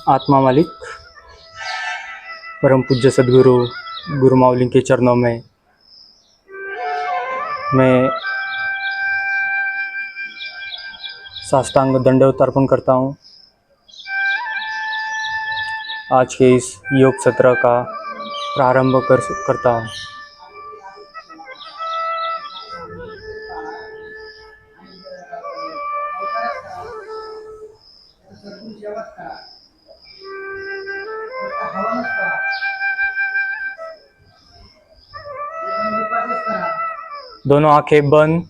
आत्मा मालिक परम पूज्य सदगुरु गुरु माउली के चरणों में मैं साष्टांग दंडवत अर्पण करता हूँ। आज के इस योग सत्र का प्रारंभ करता हूँ। दोनों आंखें बंद।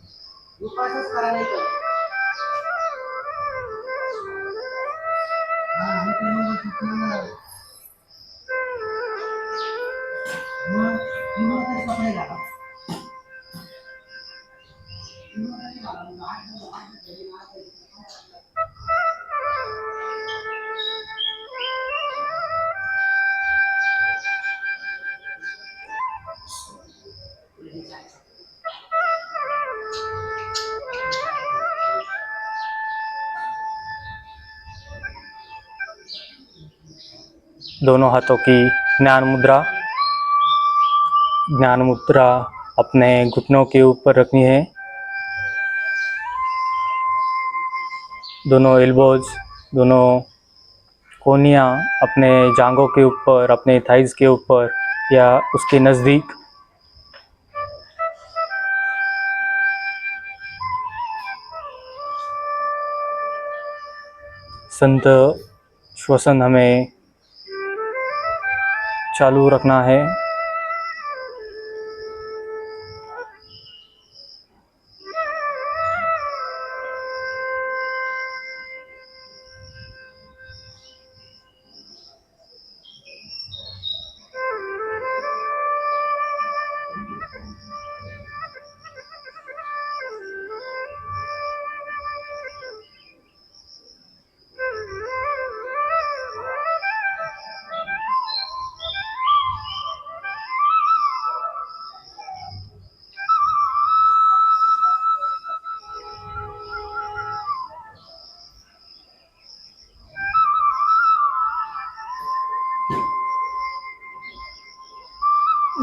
दोनों हाथों की ज्ञान मुद्रा अपने घुटनों के ऊपर रखनी है। दोनों एल्बोज, दोनों कोहनियाँ अपने जांघों के ऊपर, अपने थाइज के ऊपर या उसके नज़दीक। संत श्वसन हमें चालू रखना है।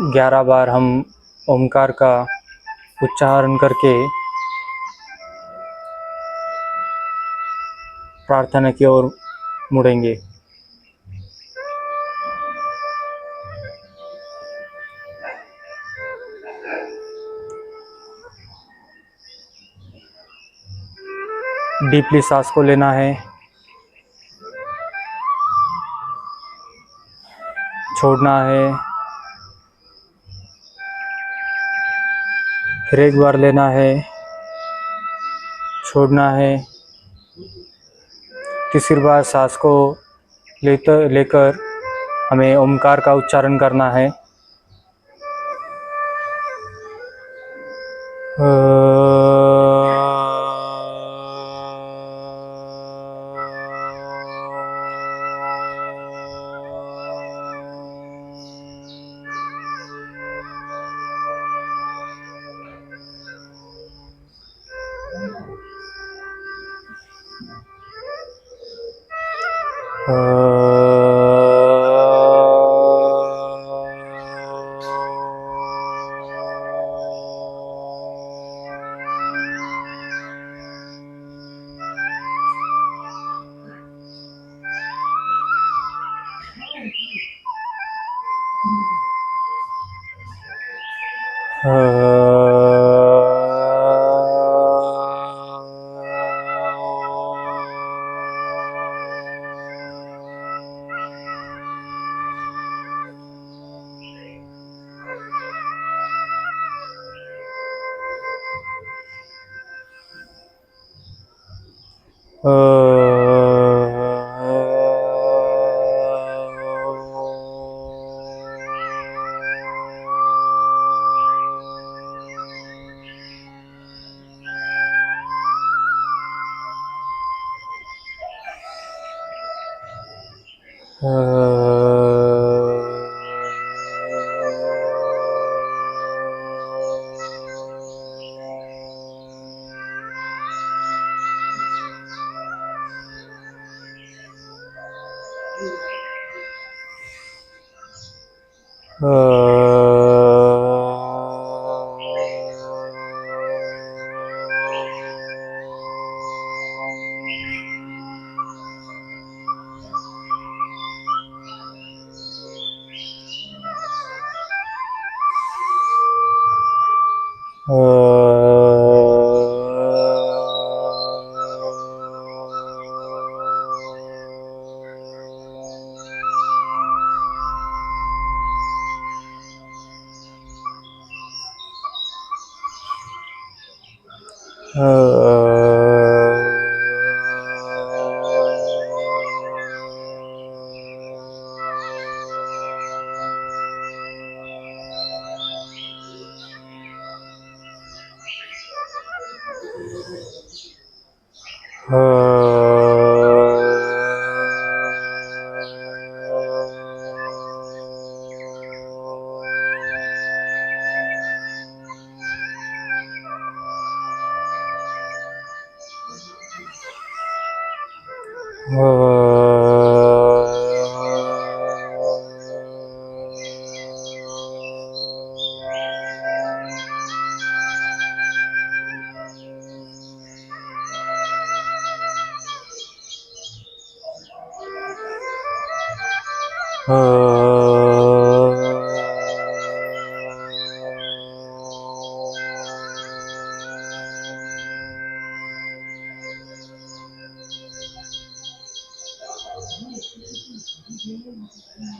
ग्यारह बार हम ओमकार का उच्चारण करके प्रार्थना की ओर मुड़ेंगे। डीपली सांस को लेना है, छोड़ना है, फिर एक बार लेना है, छोड़ना है। तीसरी बार सांस को लेकर हमें ओमकार का उच्चारण करना है।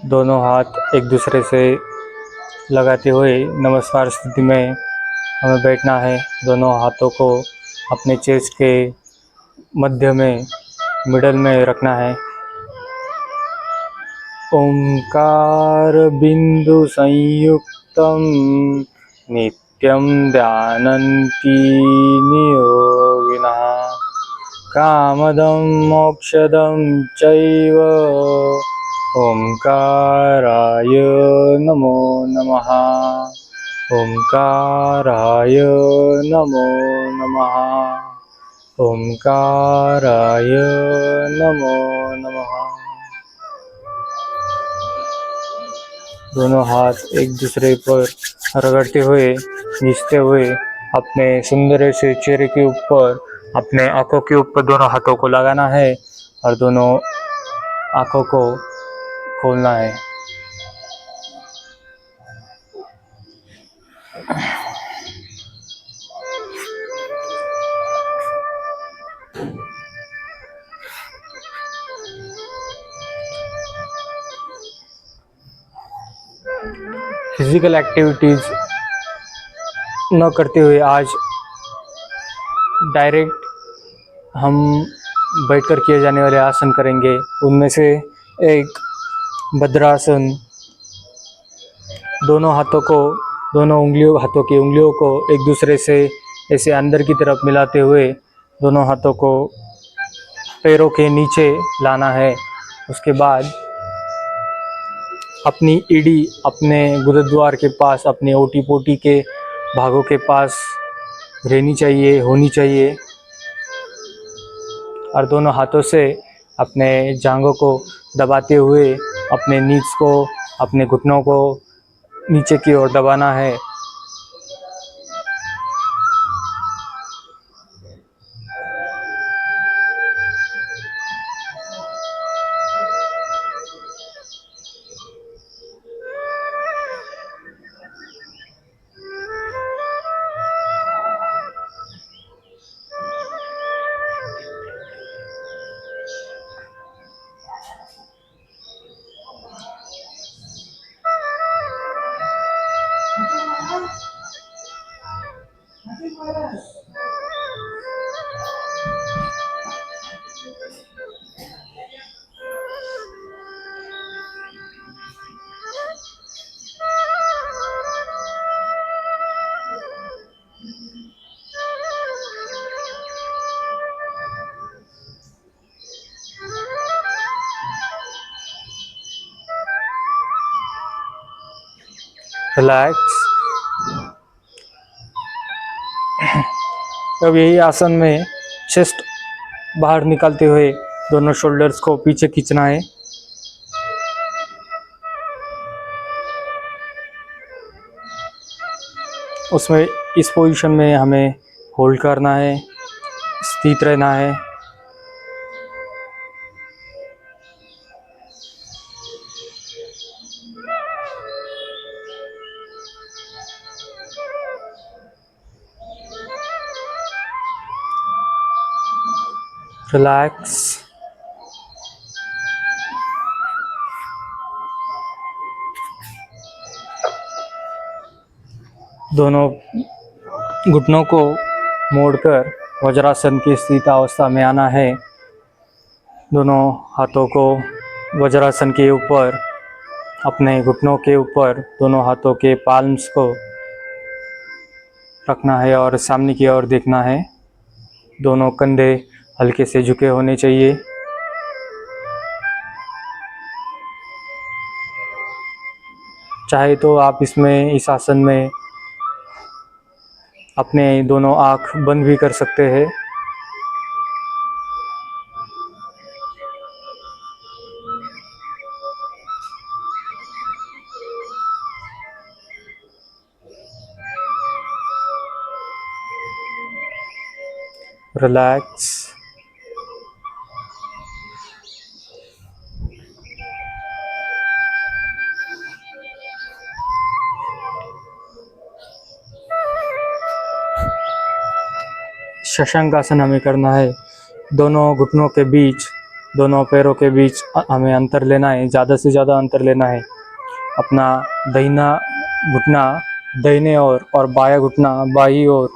दोनों हाथ एक दूसरे से लगाते हुए नमस्कार स्थिति में हमें बैठना है। दोनों हाथों को अपने चेस्ट के मध्य में मिडल में रखना है। ओंकार बिंदु संयुक्तम नित्यं ध्यानन्ति नियोगिनः कामदं मोक्षदं चैव ओंकाराय नमो नमः। ओंकाराय नमो नमः। ओंकाराय नमो नमः। दोनों हाथ एक दूसरे पर रगड़ते हुए घिसते हुए अपने सुंदर से चेहरे के ऊपर अपने आंखों के ऊपर दोनों हाथों को लगाना है और दोनों आंखों को खोलना है। फिजिकल एक्टिविटीज न करते हुए आज डायरेक्ट हम बैठकर किए जाने वाले आसन करेंगे। उनमें से एक भद्रासन, दोनों हाथों की उंगलियों को एक दूसरे से ऐसे अंदर की तरफ मिलाते हुए दोनों हाथों को पैरों के नीचे लाना है। उसके बाद अपनी एड़ी अपने गुरुद्वार के पास, अपने ओटी पोटी के भागों के पास होनी चाहिए और दोनों हाथों से अपने जांघों को दबाते हुए अपने नीज को, अपने घुटनों को नीचे की ओर दबाना है। रिलैक्स। अब यही आसन में चेस्ट बाहर निकालते हुए दोनों शोल्डर्स को पीछे खींचना है। उसमें इस पोजीशन में हमें होल्ड करना है, स्थित रहना है। रिलैक्स। दोनों घुटनों को मोड़कर वज्रासन की स्थित अवस्था में आना है। दोनों हाथों को वज्रासन के ऊपर, अपने घुटनों के ऊपर दोनों हाथों के पाल्म्स को रखना है और सामने की ओर देखना है। दोनों कंधे हल्के से झुके होने चाहिए। चाहे तो आप इस आसन में अपने दोनों आँख बंद भी कर सकते हैं। रिलैक्स। शशांक आसन हमें करना है। दोनों घुटनों के बीच, दोनों पैरों के बीच हमें अंतर लेना है, ज़्यादा से ज़्यादा अंतर लेना है। अपना दाहिना घुटना दाहिने ओर और बायां घुटना बाईं ओर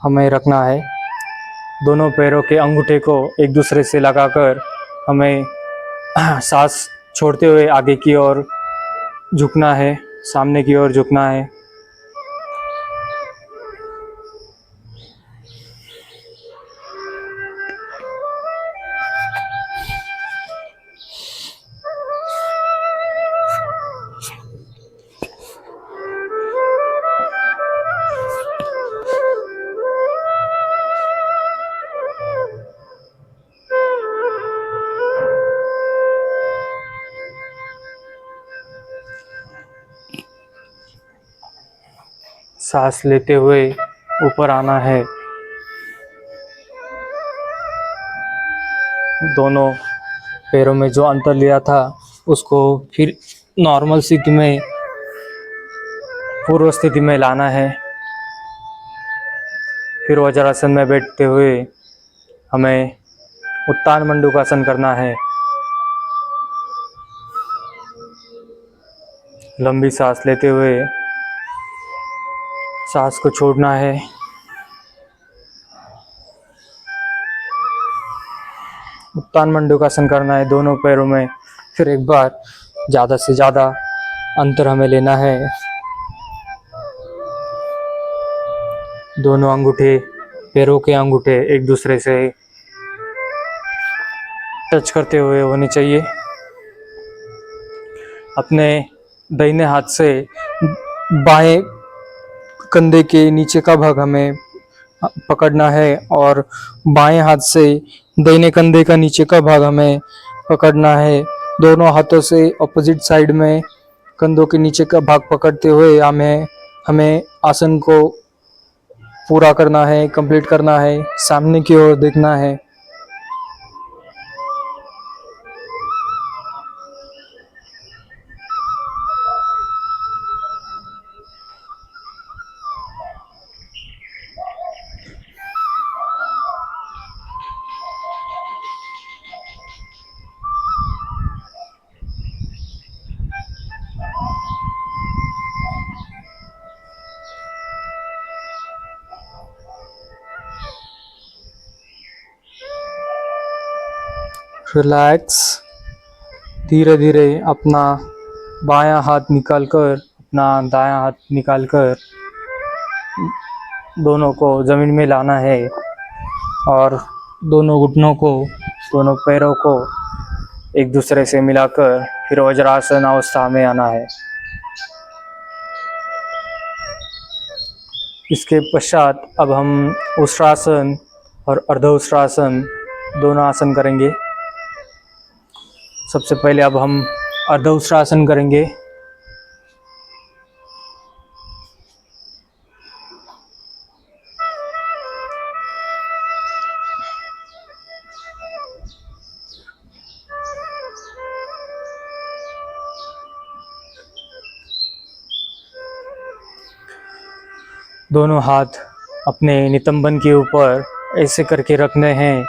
हमें रखना है। दोनों पैरों के अंगूठे को एक दूसरे से लगाकर हमें सांस छोड़ते हुए आगे की ओर झुकना है, सामने की ओर झुकना है। सांस लेते हुए ऊपर आना है। दोनों पैरों में जो अंतर लिया था उसको फिर नॉर्मल स्थिति में, पूर्व स्थिति में लाना है। फिर वज्रासन में बैठते हुए हमें उत्तान मंडूकासन करना है। लंबी सांस लेते हुए सांस को छोड़ना है। उत्तान मंडूकासन करना है दोनों पैरों में। फिर एक बार ज़्यादा से ज़्यादा अंतर हमें लेना है। दोनों अंगूठे, पैरों के अंगूठे एक दूसरे से टच करते हुए होने चाहिए। अपने दाहिने हाथ से बाएं कंधे के नीचे का भाग हमें पकड़ना है और बाएं हाथ से दाहिने कंधे का नीचे का भाग हमें पकड़ना है। दोनों हाथों से ऑपोजिट साइड में कंधों के नीचे का भाग पकड़ते हुए हमें आसन को पूरा करना है, कंप्लीट करना है, सामने की ओर देखना है। रिलैक्स। धीरे धीरे अपना बायां हाथ निकालकर, अपना दायां हाथ निकालकर दोनों को ज़मीन में लाना है और दोनों घुटनों को, दोनों पैरों को एक दूसरे से मिलाकर फिर वज्रासन अवस्था में आना है। इसके पश्चात अब हम उष्ट्रासन और अर्ध उष्ट्रासन दोनों आसन करेंगे। सबसे पहले अब हम अर्ध उष्ट्रासन करेंगे। दोनों हाथ अपने नितंबन के ऊपर ऐसे करके रखने हैं।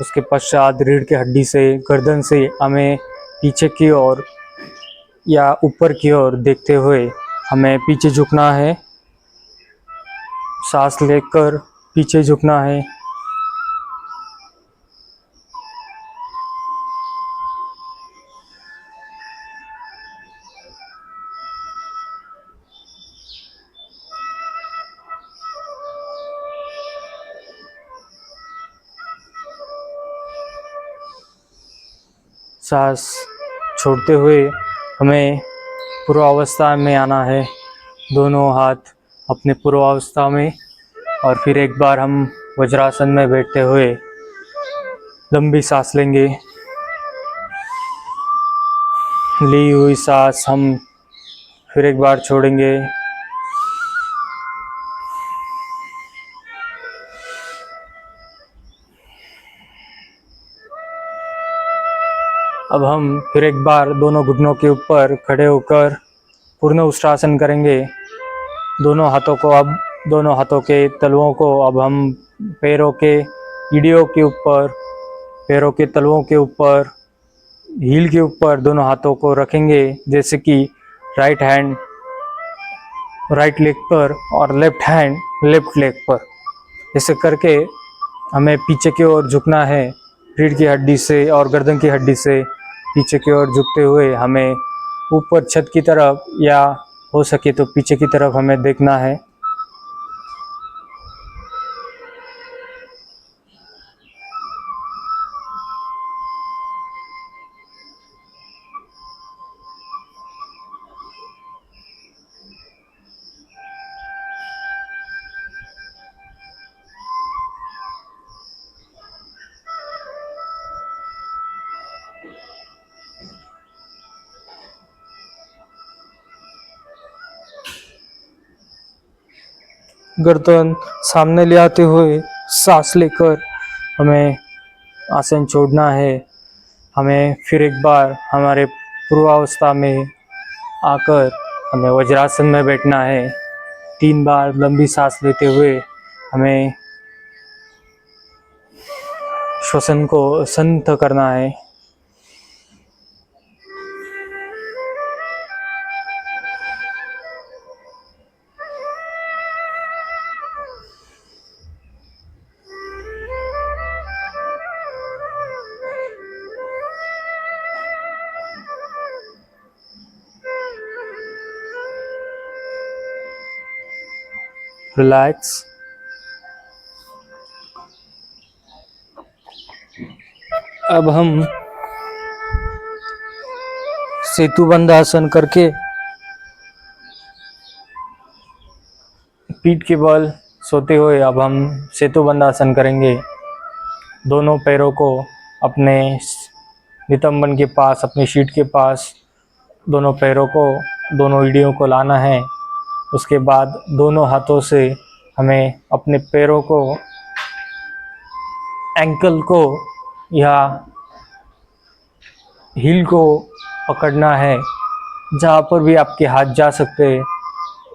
उसके पश्चात रीढ़ की हड्डी से, गर्दन से हमें पीछे की ओर या ऊपर की ओर देखते हुए हमें पीछे झुकना है। सांस लेकर पीछे झुकना है। सांस छोड़ते हुए हमें पूर्वावस्था में आना है। दोनों हाथ अपने पूर्वावस्था में, और फिर एक बार हम वज्रासन में बैठते हुए लंबी सांस लेंगे। ली हुई सांस हम फिर एक बार छोड़ेंगे। अब हम फिर एक बार दोनों घुटनों के ऊपर खड़े होकर पूर्ण उष्ट्रासन करेंगे। दोनों हाथों के तलवों को अब हम पैरों के एड़ियों के ऊपर, पैरों के तलवों के ऊपर, हील के ऊपर दोनों हाथों को रखेंगे, जैसे कि राइट हैंड राइट लेग पर और लेफ्ट हैंड लेफ्ट लेग पर। ऐसे करके हमें पीछे की ओर झुकना है। रीढ़ की हड्डी से और गर्दन की हड्डी से पीछे की ओर झुकते हुए हमें ऊपर छत की तरफ या हो सके तो पीछे की तरफ हमें देखना है। गर्दन सामने ले आते हुए सांस लेकर हमें आसन छोड़ना है। हमें फिर एक बार हमारे पूर्वावस्था में आकर हमें वज्रासन में बैठना है। 3 बार लंबी सांस लेते हुए हमें श्वसन को संत करना है। रिलैक्स। अब हम सेतुबंध आसन करके पीठ के बल सोते हुए अब हम सेतुबंध आसन करेंगे। दोनों पैरों को अपने नितंबन के पास, अपनी शीट के पास दोनों पैरों को, दोनों एड़ियों को लाना है। उसके बाद दोनों हाथों से हमें अपने पैरों को, एंकल को या हील को पकड़ना है। जहाँ पर भी आपके हाथ जा सकते हैं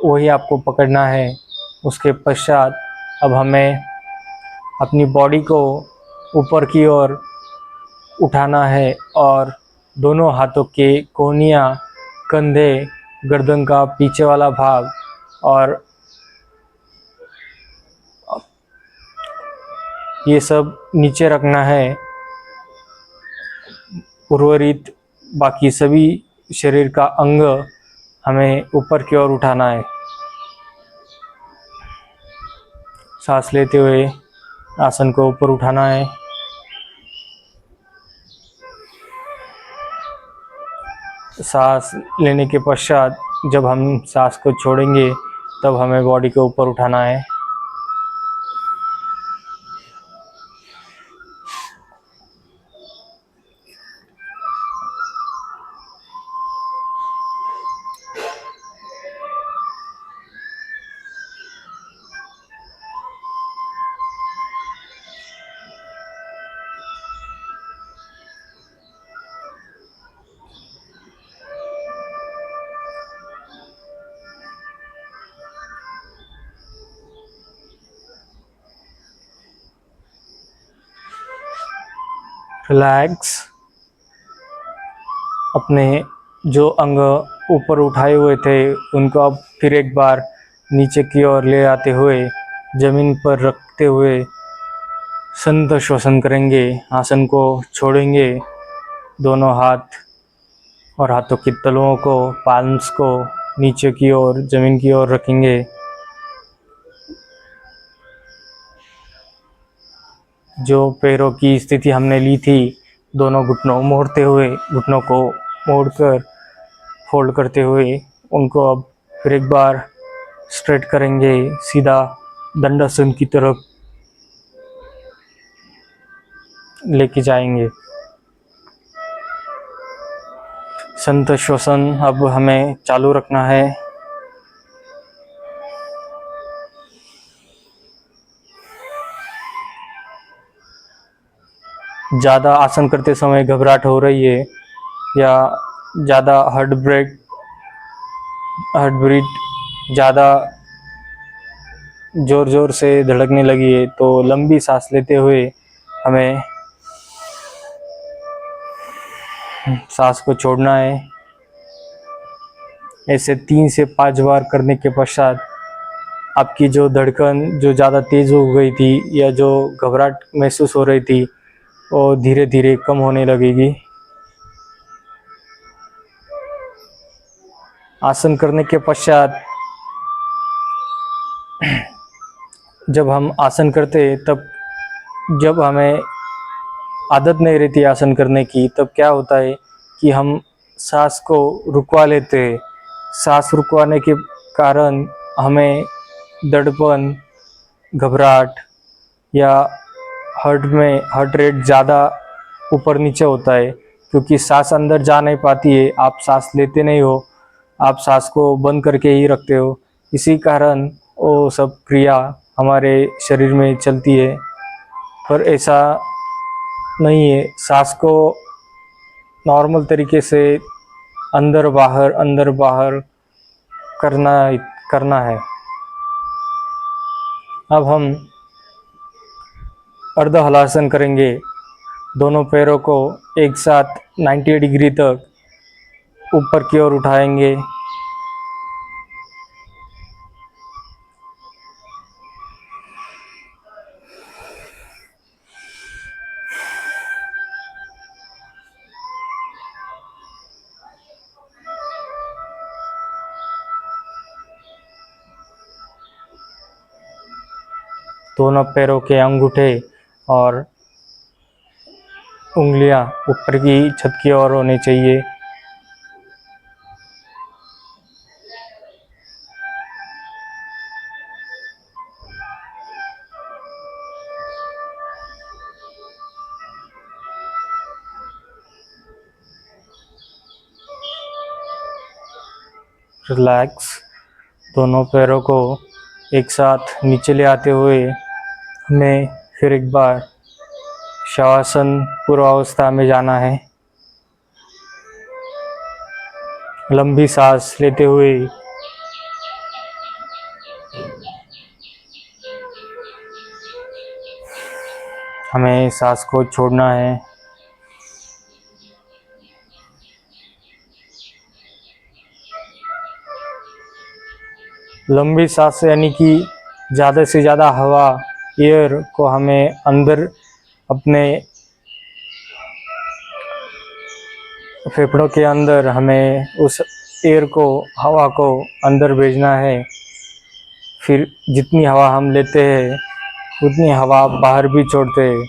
वही आपको पकड़ना है। उसके पश्चात अब हमें अपनी बॉडी को ऊपर की ओर उठाना है और दोनों हाथों के कोहनियाँ, कंधे, गर्दन का पीछे वाला भाग और ये सब नीचे रखना है। उर्वरित बाकी सभी शरीर का अंग हमें ऊपर की ओर उठाना है। सांस लेते हुए आसन को ऊपर उठाना है। सांस लेने के पश्चात जब हम सांस को छोड़ेंगे तब हमें बॉडी को ऊपर उठाना है। रिलैक्स। अपने जो अंग ऊपर उठाए हुए थे उनको अब फिर एक बार नीचे की ओर ले आते हुए जमीन पर रखते हुए संत श्वसन करेंगे। आसन को छोड़ेंगे। दोनों हाथ और हाथों की तलुओं को, पाल्म्स को नीचे की ओर जमीन की ओर रखेंगे। जो पैरों की स्थिति हमने ली थी, दोनों घुटनों मोड़ते हुए, घुटनों को मोड़कर फोल्ड करते हुए उनको अब फिर एक बार स्ट्रेट करेंगे। सीधा दंडासन की तरफ लेके जाएंगे। संत श्वसन अब हमें चालू रखना है। ज़्यादा आसन करते समय घबराहट हो रही है या ज़्यादा हार्ट बीट ज़्यादा ज़ोर ज़ोर से धड़कने लगी है तो लंबी सांस लेते हुए हमें सांस को छोड़ना है। ऐसे 3 से 5 बार करने के पश्चात आपकी जो धड़कन जो ज़्यादा तेज़ हो गई थी या जो घबराहट महसूस हो रही थी वो धीरे धीरे कम होने लगेगी। आसन करने के पश्चात जब हम आसन करते तब जब हमें आदत नहीं रहती आसन करने की, तब क्या होता है कि हम सांस को रुकवा लेते हैं। सांस रुकवाने के कारण हमें दड़पन, घबराहट या हार्ट रेट ज़्यादा ऊपर नीचे होता है, क्योंकि सांस अंदर जा नहीं पाती है। आप सांस लेते नहीं हो, आप सांस को बंद करके ही रखते हो। इसी कारण वो सब क्रिया हमारे शरीर में चलती है। पर ऐसा नहीं है। सांस को नॉर्मल तरीके से अंदर बाहर करना है। अब हम अर्ध हलासन करेंगे। दोनों पैरों को एक साथ 90 डिग्री तक ऊपर की ओर उठाएंगे। दोनों पैरों के अंगूठे और उंगलियां ऊपर की छत की ओर होनी चाहिए। रिलैक्स। दोनों पैरों को एक साथ नीचे ले आते हुए हमें फिर एक बार शवासन पूर्वावस्था में जाना है। लंबी सांस लेते हुए हमें सांस को छोड़ना है। लंबी सांस यानी कि ज़्यादा से ज़्यादा हवा, एयर को हमें अंदर अपने फेफड़ों के अंदर हमें उस एयर को, हवा को अंदर भेजना है। फिर जितनी हवा हम लेते हैं उतनी हवा बाहर भी छोड़ते हैं।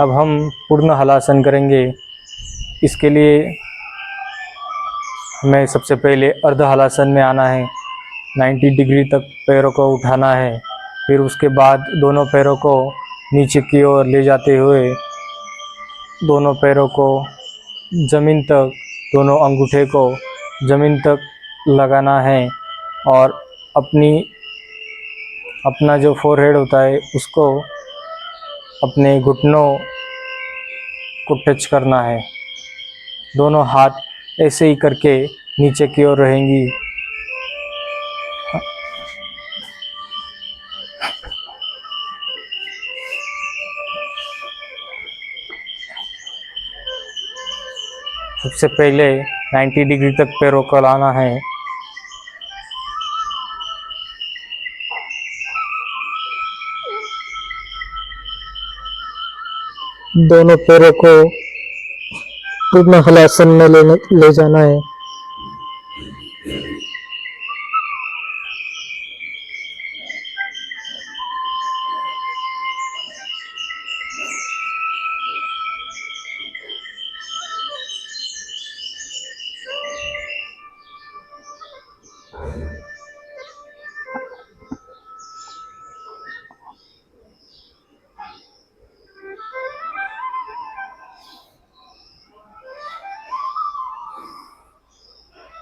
अब हम पूर्ण हलासन करेंगे। इसके लिए हमें सबसे पहले अर्ध हलासन में आना है। 90 डिग्री तक पैरों को उठाना है। फिर उसके बाद दोनों पैरों को नीचे की ओर ले जाते हुए दोनों पैरों को ज़मीन तक, दोनों अंगूठे को ज़मीन तक लगाना है और अपना जो फोरहेड होता है उसको अपने घुटनों को टच करना है। दोनों हाथ ऐसे ही करके नीचे की ओर रहेंगी। सबसे पहले 90 डिग्री तक पैरों को लाना है। दोनों पैरों को पूर्ण हलासन में ले जाना है।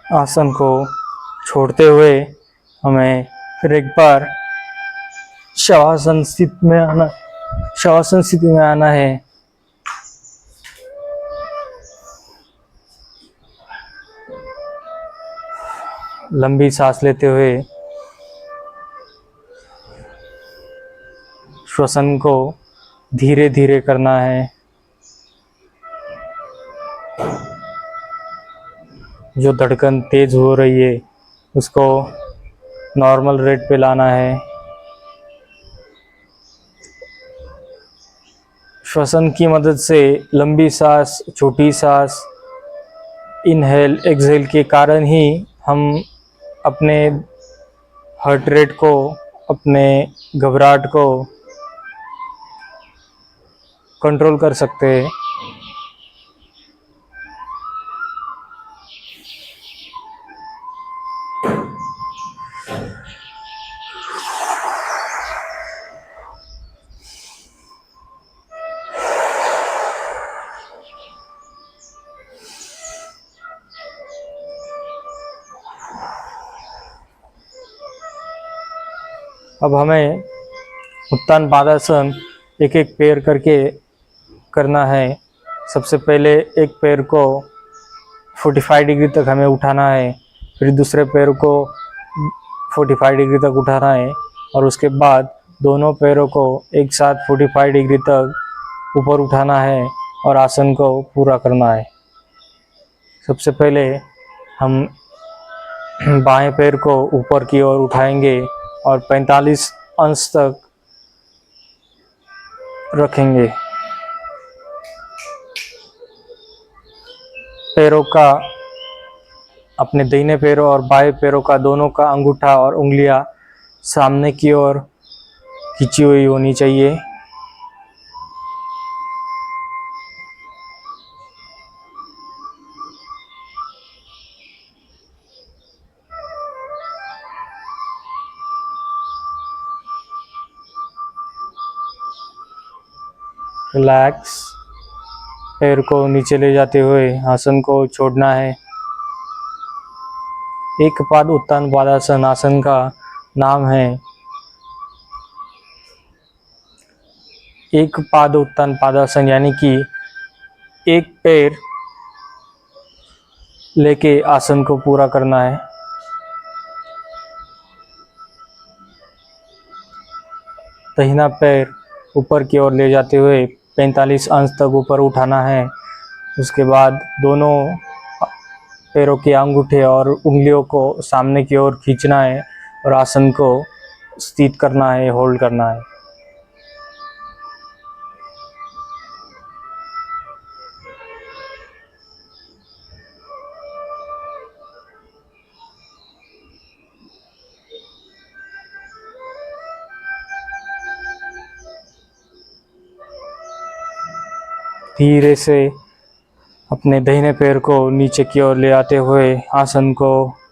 आसन को छोड़ते हुए हमें फिर एक बार शवासन स्थिति में आना है। लंबी सांस लेते हुए श्वसन को धीरे धीरे करना है। जो धड़कन तेज हो रही है उसको नॉर्मल रेट पे लाना है। श्वसन की मदद से लंबी सांस, छोटी सांस, इनहेल एक्सहेल के कारण ही हम अपने हार्ट रेट को, अपने घबराहट को कंट्रोल कर सकते हैं। अब हमें उत्तान पादासन एक एक पैर करके करना है। सबसे पहले एक पैर को 45 डिग्री तक हमें उठाना है, फिर दूसरे पैर को 45 डिग्री तक उठाना है और उसके बाद दोनों पैरों को एक साथ 45 डिग्री तक ऊपर उठाना है और आसन को पूरा करना है। सबसे पहले हम बाएं पैर को ऊपर की ओर उठाएंगे और 45 अंश तक रखेंगे। पैरों का, अपने दाहिने पैरों और बाएं पैरों का, दोनों का अंगूठा और उंगलियां सामने की ओर खींची हुई होनी चाहिए। रिलैक्स। पैर को नीचे ले जाते हुए आसन को छोड़ना है। एक पाद उत्तान पादासन आसन का नाम है। एक पाद उत्तान पादासन यानी कि एक पैर लेके आसन को पूरा करना है। दाहिना पैर ऊपर की ओर ले जाते हुए 45 अंश तक ऊपर उठाना है। उसके बाद दोनों पैरों के अंगूठे और उंगलियों को सामने की ओर खींचना है और आसन को स्थित करना है, होल्ड करना है। धीरे से अपने दाहिने पैर को नीचे की ओर ले आते हुए आसन को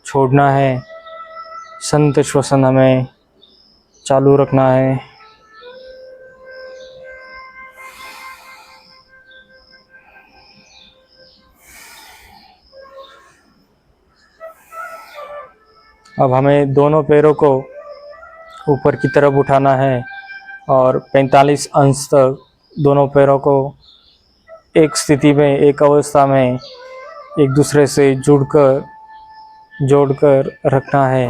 छोड़ना है। संत श्वसन हमें चालू रखना है। अब हमें दोनों पैरों को ऊपर की तरफ उठाना है और 45 अंश तक दोनों पैरों को एक स्थिति में, एक अवस्था में एक दूसरे से जोड़कर रखना है।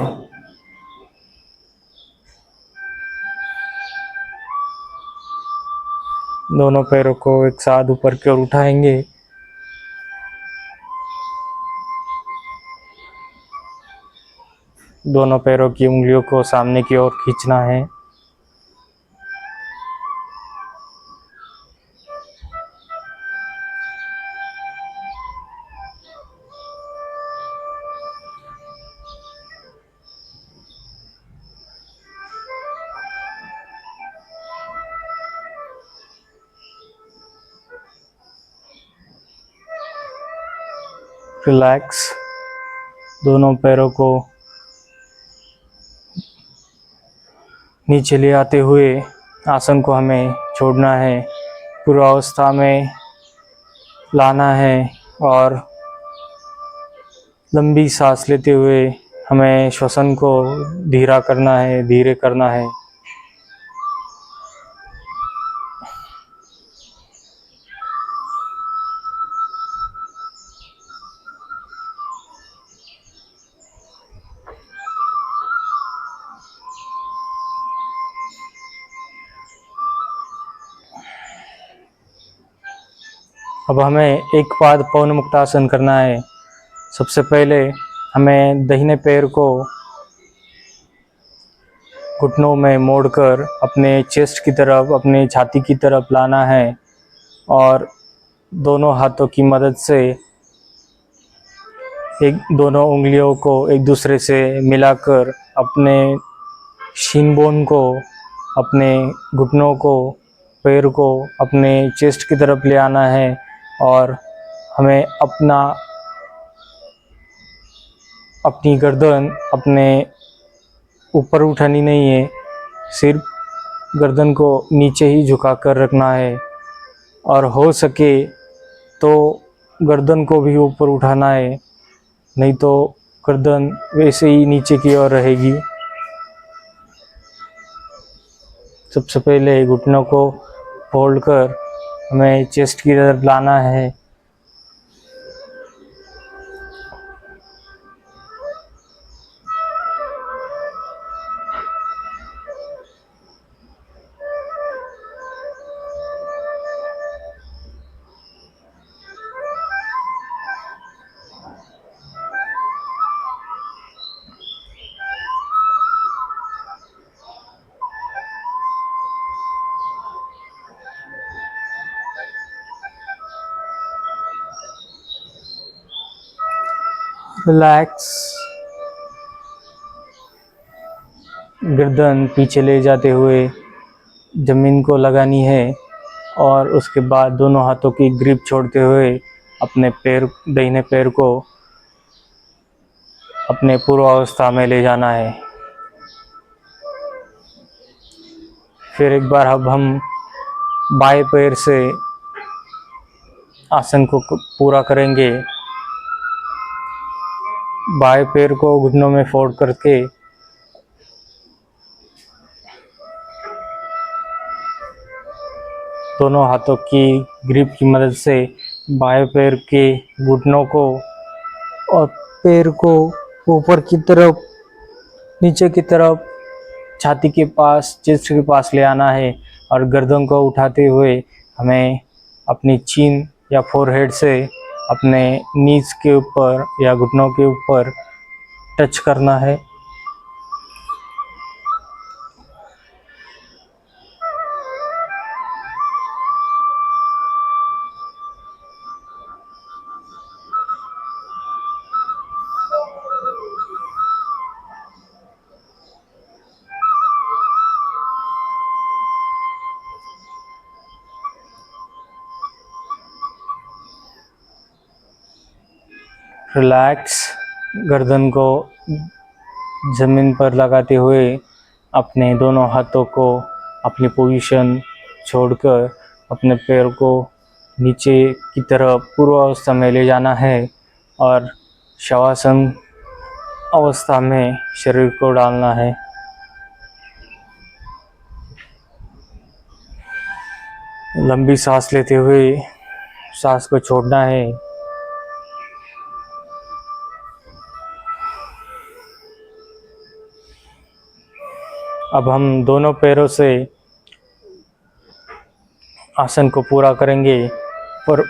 दोनों पैरों को एक साथ ऊपर की ओर उठाएंगे दोनों पैरों की उंगलियों को सामने की ओर खींचना है। रिलैक्स। दोनों पैरों को नीचे ले आते हुए आसन को हमें छोड़ना है, पूर्वावस्था में लाना है और लंबी सांस लेते हुए हमें श्वसन को धीरे करना है। अब हमें एक पाद पवन मुक्तासन करना है। सबसे पहले हमें दाहिने पैर को घुटनों में मोड़कर अपने चेस्ट की तरफ, अपने छाती की तरफ लाना है और दोनों हाथों की मदद से दोनों उंगलियों को एक दूसरे से मिलाकर अपने शिन बोन को, अपने घुटनों को, पैर को अपने चेस्ट की तरफ ले आना है और हमें अपनी गर्दन अपने ऊपर उठानी नहीं है, सिर्फ गर्दन को नीचे ही झुका कर रखना है और हो सके तो गर्दन को भी ऊपर उठाना है, नहीं तो गर्दन वैसे ही नीचे की ओर रहेगी। सबसे पहले घुटनों को फोल्ड कर हमें चेस्ट की तरफ लाना है। रिलैक्स। गर्दन पीछे ले जाते हुए जमीन को लगानी है और उसके बाद दोनों हाथों की ग्रिप छोड़ते हुए अपने दाहिने पैर को अपने पूर्वावस्था में ले जाना है। फिर एक बार अब हम बाएं पैर से आसन को पूरा करेंगे। बाएं पैर को घुटनों में फोल्ड करके दोनों हाथों की ग्रिप की मदद से बाएं पैर के घुटनों को और पैर को ऊपर की तरफ, नीचे की तरफ, छाती के पास, चेस्ट के पास ले आना है और गर्दन को उठाते हुए हमें अपनी चीन या फोरहेड से अपने नीज के ऊपर या घुटनों के ऊपर टच करना है। रिलैक्स। गर्दन को ज़मीन पर लगाते हुए अपने दोनों हाथों को अपनी पोजीशन छोड़कर अपने पैर को नीचे की तरफ पूर्वावस्था में ले जाना है और शवासन अवस्था में शरीर को डालना है। लंबी सांस लेते हुए सांस को छोड़ना है। अब हम दोनों पैरों से आसन को पूरा करेंगे और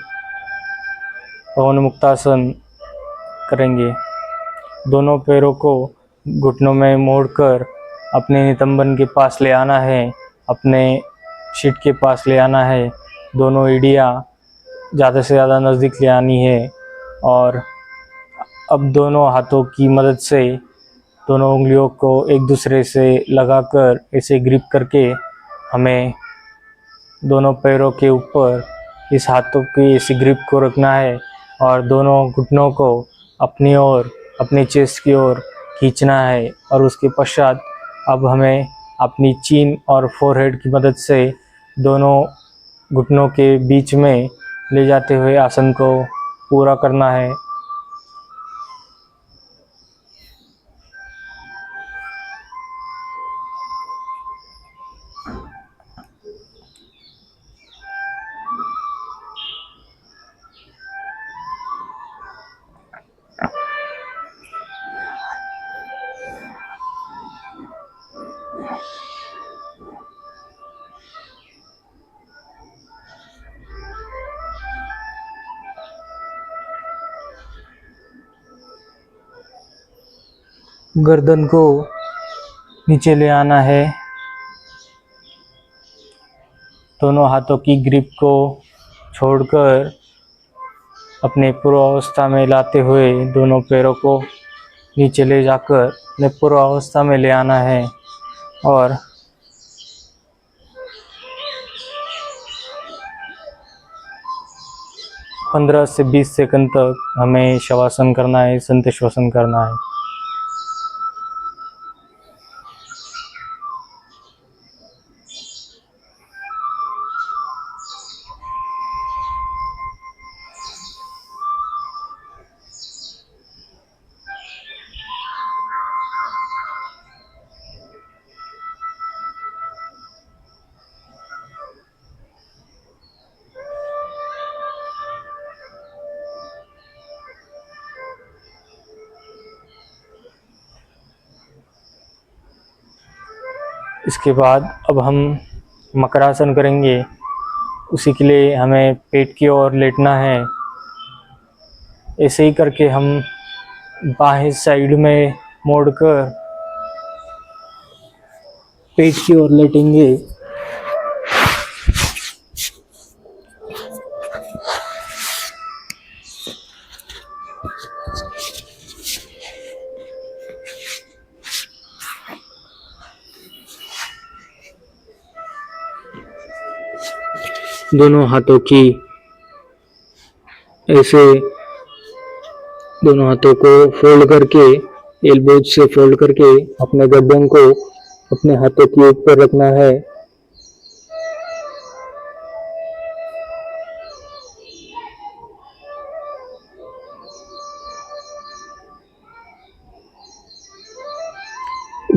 पवन मुक्तासन करेंगे। दोनों पैरों को घुटनों में मोड़कर अपने नितंबन के पास ले आना है, अपने शीट के पास ले आना है। दोनों एड़ियाँ ज़्यादा से ज़्यादा नज़दीक ले आनी है और अब दोनों हाथों की मदद से दोनों उंगलियों को एक दूसरे से लगाकर ऐसे ग्रिप करके हमें दोनों पैरों के ऊपर इस हाथों की ऐसी ग्रिप को रखना है और दोनों घुटनों को अपनी ओर, अपने चेस्ट की ओर खींचना है। और उसके पश्चात अब हमें अपनी चीन और फोरहेड की मदद से दोनों घुटनों के बीच में ले जाते हुए आसन को पूरा करना है। गर्दन को नीचे ले आना है, दोनों हाथों की ग्रिप को छोड़कर अपने पूर्वावस्था में लाते हुए दोनों पैरों को नीचे ले जाकर अपने पूर्वावस्था में ले आना है और पंद्रह से 20 सेकंड तक हमें शवासन करना है, संत श्वसन करना है। इसके बाद अब हम मकरासन करेंगे। उसी के लिए हमें पेट की ओर लेटना है। ऐसे ही करके हम बाएं साइड में मोड़कर पेट की ओर लेटेंगे। दोनों हाथों की ऐसे दोनों हाथों को फोल्ड करके, एल्बोज से फोल्ड करके अपने गर्दन को अपने हाथों के ऊपर रखना है।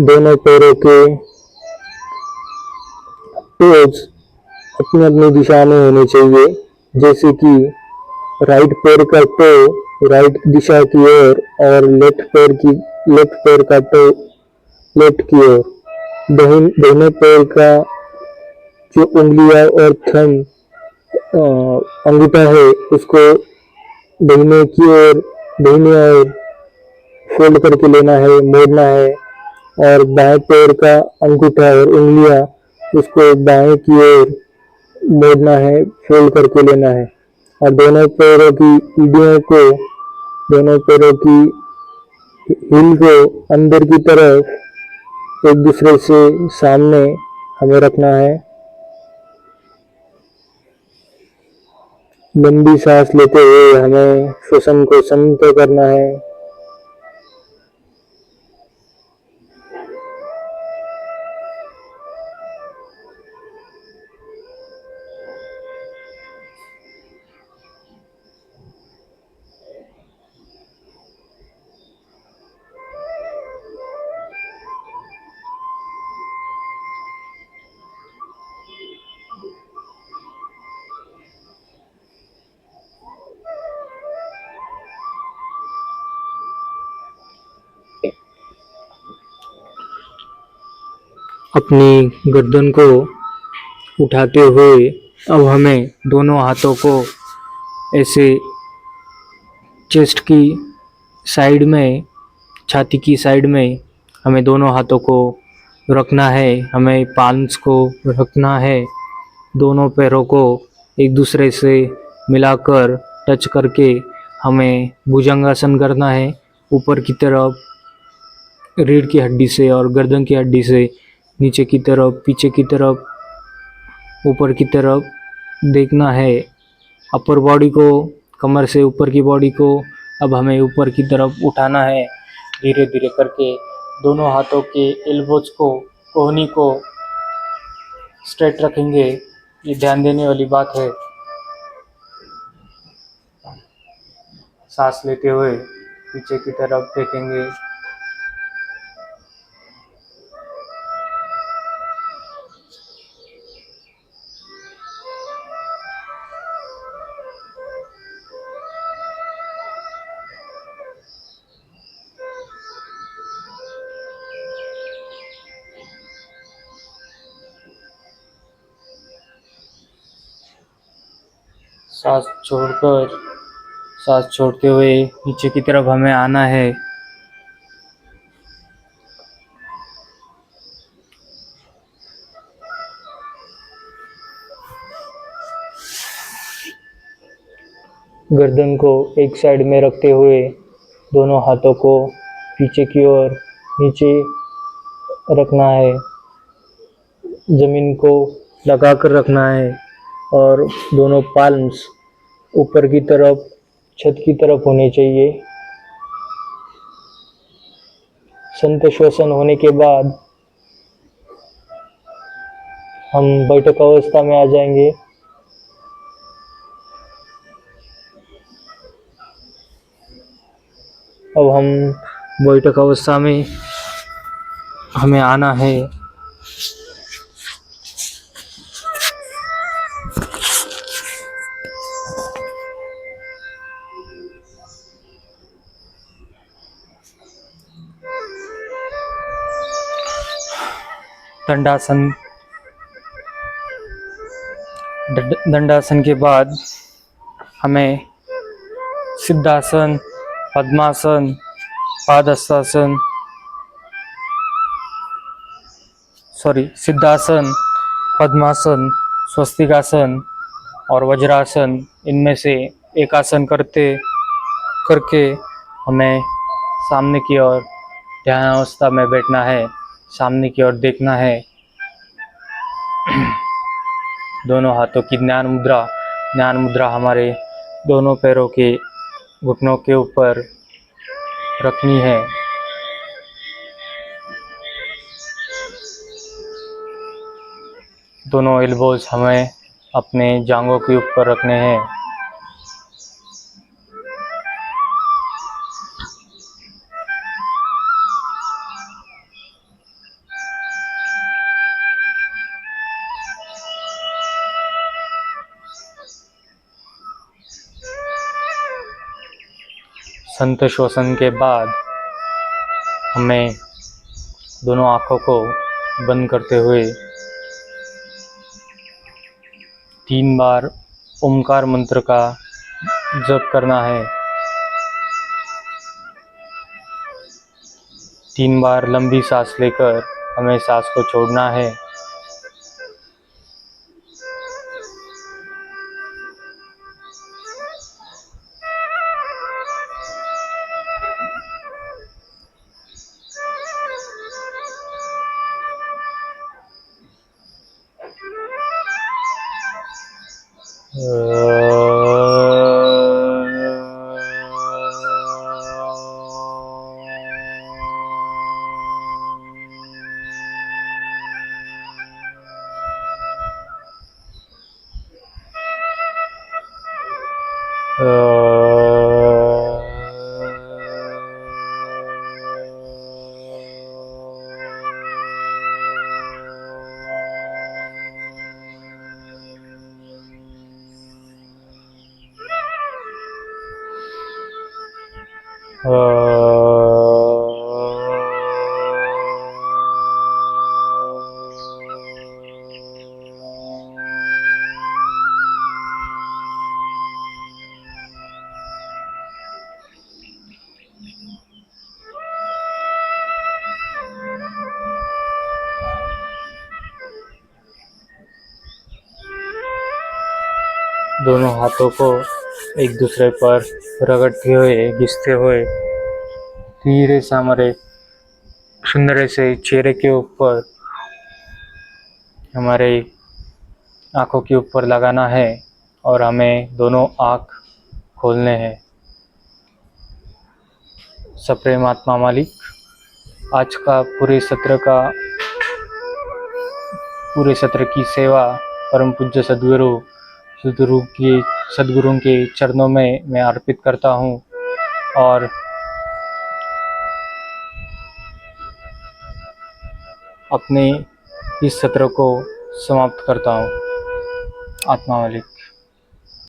दोनों पैरों के टोज अपनी अपनी दिशा में होने चाहिए, जैसे कि राइट पैर का टो राइट दिशा की ओर और लेफ्ट पैर का टो लेफ्ट की ओर। दोनों पैर का जो उंगलियां और थंब अंगूठा है उसको दाहिने ओर फोल्ड करके लेना है, मोड़ना है और बाएं पैर का अंगूठा और उंगलियां उसको बाएं की ओर मोड़ना है, फोल्ड करके लेना है। और दोनों पैरों की एड़ियों को, दोनों पैरों की हील को अंदर की तरफ एक दूसरे से सामने हमें रखना है। लंबी सांस लेते हुए हमें श्वसन को शांत करना है। अपनी गर्दन को उठाते हुए अब हमें दोनों हाथों को ऐसे चेस्ट की साइड में, छाती की साइड में हमें दोनों हाथों को रखना है, हमें पाल्म्स को रखना है, दोनों पैरों को एक दूसरे से मिलाकर टच करके हमें भुजंगासन करना है। ऊपर की तरफ रीढ़ की हड्डी से और गर्दन की हड्डी से नीचे की तरफ, पीछे की तरफ, ऊपर की तरफ देखना है। अपर बॉडी को, कमर से ऊपर की बॉडी को अब हमें ऊपर की तरफ उठाना है धीरे धीरे करके। दोनों हाथों के एल्बोज को, कोहनी को स्ट्रेट रखेंगे, ये ध्यान देने वाली बात है। सांस लेते हुए पीछे की तरफ देखेंगे। सांस छोड़ते हुए नीचे की तरफ हमें आना है। गर्दन को एक साइड में रखते हुए दोनों हाथों को पीछे की ओर नीचे रखना है, जमीन को लगाकर रखना है और दोनों पाल्म्स ऊपर की तरफ, छत की तरफ होने चाहिए। संत श्वसन होने के बाद हम बैठक अवस्था में आ जाएंगे। अब हम बैठक अवस्था में हमें आना है। दंडासन, दंडासन के बाद हमें सिद्धासन, पद्मासन, पादहस्तासन, सिद्धासन, पद्मासन, स्वस्तिकासन और वज्रासन, इनमें से एक आसन करके हमें सामने की ओर ध्यान अवस्था में बैठना है, सामने की ओर देखना है। दोनों हाथों की ज्ञान मुद्रा हमारे दोनों पैरों के घुटनों के ऊपर रखनी है। दोनों एल्बोज हमें अपने जांघों के ऊपर रखने हैं। संत श्वसन के बाद हमें दोनों आँखों को बंद करते हुए 3 बार ओमकार मंत्र का जप करना है। 3 बार लंबी सांस लेकर हमें सांस को छोड़ना है। दोनों हाथों को एक दूसरे पर रगड़ते हुए घिसते हुए धीरे से हमारे सुंदर से चेहरे के ऊपर, हमारे आंखों के ऊपर लगाना है और हमें दोनों आँख खोलने हैं। सप्रेम आत्मा मालिक, आज का पूरे सत्र की सेवा परम पूज्य सद्गुरु के चरणों में मैं अर्पित करता हूँ और अपने इस सत्र को समाप्त करता हूँ। आत्मा मालिक।